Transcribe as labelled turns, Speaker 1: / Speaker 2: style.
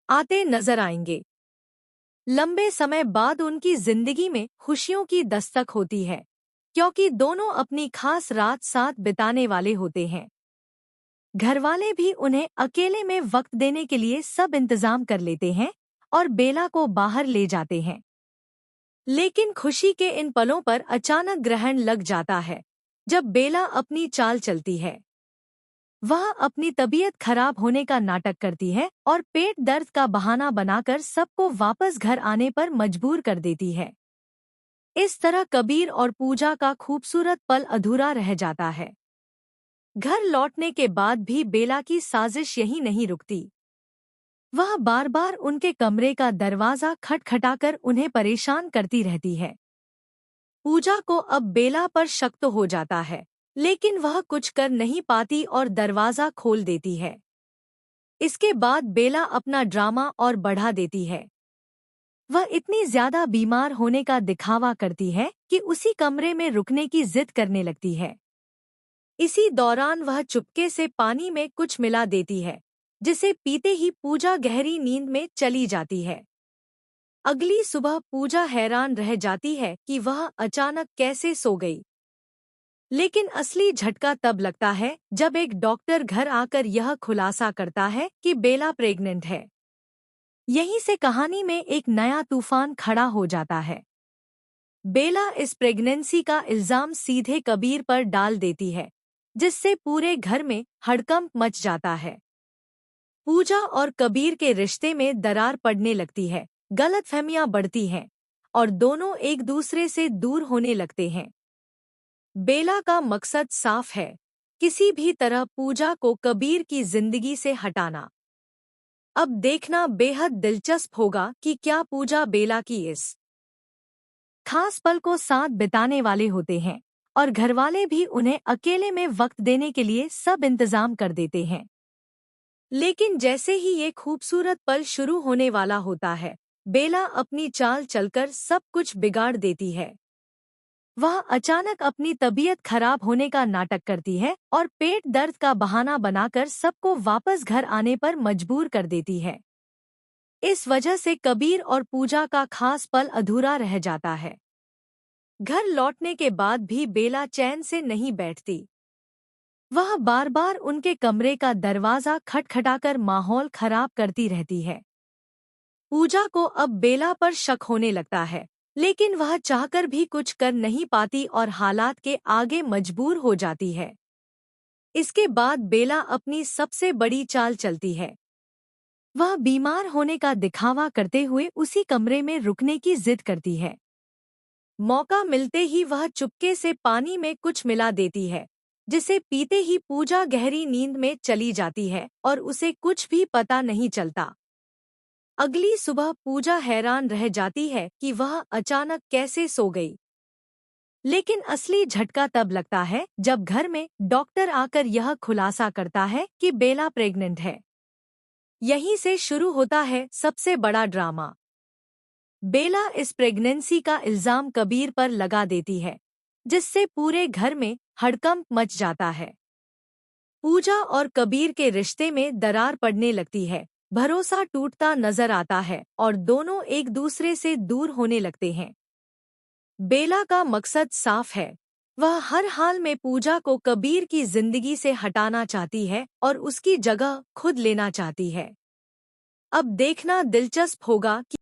Speaker 1: आते नजर आएंगे। लंबे समय बाद उनकी जिंदगी में खुशियों की दस्तक होती है, क्योंकि दोनों अपनी खास रात साथ बिताने वाले होते हैं। घरवाले भी उन्हें अकेले में वक्त देने के लिए सब इंतजाम कर लेते हैं और बेला को बाहर ले जाते हैं। लेकिन खुशी के इन पलों पर अचानक ग्रहण लग जाता है, जब बेला अपनी चाल चलती है। वह अपनी तबीयत खराब होने का नाटक करती है और पेट दर्द का बहाना बनाकर सबको वापस घर आने पर मजबूर कर देती है। इस तरह कबीर और पूजा का खूबसूरत पल अधूरा रह जाता है। घर लौटने के बाद भी बेला की साजिश यहीं नहीं रुकती। वह बार बार उनके कमरे का दरवाजा खटखटाकर उन्हें परेशान करती रहती है। पूजा को अब बेला पर शक तो हो जाता है, लेकिन वह कुछ कर नहीं पाती और दरवाजा खोल देती है। इसके बाद बेला अपना ड्रामा और बढ़ा देती है। वह इतनी ज्यादा बीमार होने का दिखावा करती है कि उसी कमरे में रुकने की जिद करने लगती है। इसी दौरान वह चुपके से पानी में कुछ मिला देती है, जिसे पीते ही पूजा गहरी नींद में चली जाती है। अगली सुबह पूजा हैरान रह जाती है कि वह अचानक कैसे सो गई। लेकिन असली झटका तब लगता है जब एक डॉक्टर घर आकर यह खुलासा करता है कि बेला प्रेग्नेंट है। यहीं से कहानी में एक नया तूफान खड़ा हो जाता है। बेला इस प्रेगनेंसी का इल्जाम सीधे कबीर पर डाल देती है, जिससे पूरे घर में हड़कंप मच जाता है। पूजा और कबीर के रिश्ते में दरार पड़ने लगती है, गलतफहमियां बढ़ती हैं और दोनों एक दूसरे से दूर होने लगते हैं। बेला का मकसद साफ है, किसी भी तरह पूजा को कबीर की जिंदगी से हटाना। अब देखना बेहद दिलचस्प होगा कि क्या पूजा बेला की इस खास पल को साथ बिताने वाले होते हैं और घरवाले भी उन्हें अकेले में वक्त देने के लिए सब इंतजाम कर देते हैं। लेकिन जैसे ही ये खूबसूरत पल शुरू होने वाला होता है, बेला अपनी चाल चलकर सब कुछ बिगाड़ देती है। वह अचानक अपनी तबीयत खराब होने का नाटक करती है और पेट दर्द का बहाना बनाकर सबको वापस घर आने पर मजबूर कर देती है। इस वजह से कबीर और पूजा का खास पल अधूरा रह जाता है। घर लौटने के बाद भी बेला चैन से नहीं बैठती। वह बार बार उनके कमरे का दरवाजा खटखटाकर माहौल खराब करती रहती है। पूजा को अब बेला पर शक होने लगता है, लेकिन वह चाहकर भी कुछ कर नहीं पाती और हालात के आगे मजबूर हो जाती है। इसके बाद बेला अपनी सबसे बड़ी चाल चलती है। वह बीमार होने का दिखावा करते हुए उसी कमरे में रुकने की जिद करती है। मौका मिलते ही वह चुपके से पानी में कुछ मिला देती है, जिसे पीते ही पूजा गहरी नींद में चली जाती है और उसे कुछ भी पता नहीं चलता। अगली सुबह पूजा हैरान रह जाती है कि वह अचानक कैसे सो गई। लेकिन असली झटका तब लगता है जब घर में डॉक्टर आकर यह खुलासा करता है कि बेला प्रेग्नेंट है। यहीं से शुरू होता है सबसे बड़ा ड्रामा। बेला इस प्रेगनेंसी का इल्जाम कबीर पर लगा देती है, जिससे पूरे घर में हड़कंप मच जाता है। पूजा और कबीर के रिश्ते में दरार पड़ने लगती है, भरोसा टूटता नजर आता है और दोनों एक दूसरे से दूर होने लगते हैं। बेला का मकसद साफ है, वह हर हाल में पूजा को कबीर की जिंदगी से हटाना चाहती है और उसकी जगह खुद लेना चाहती है। अब देखना दिलचस्प होगा कि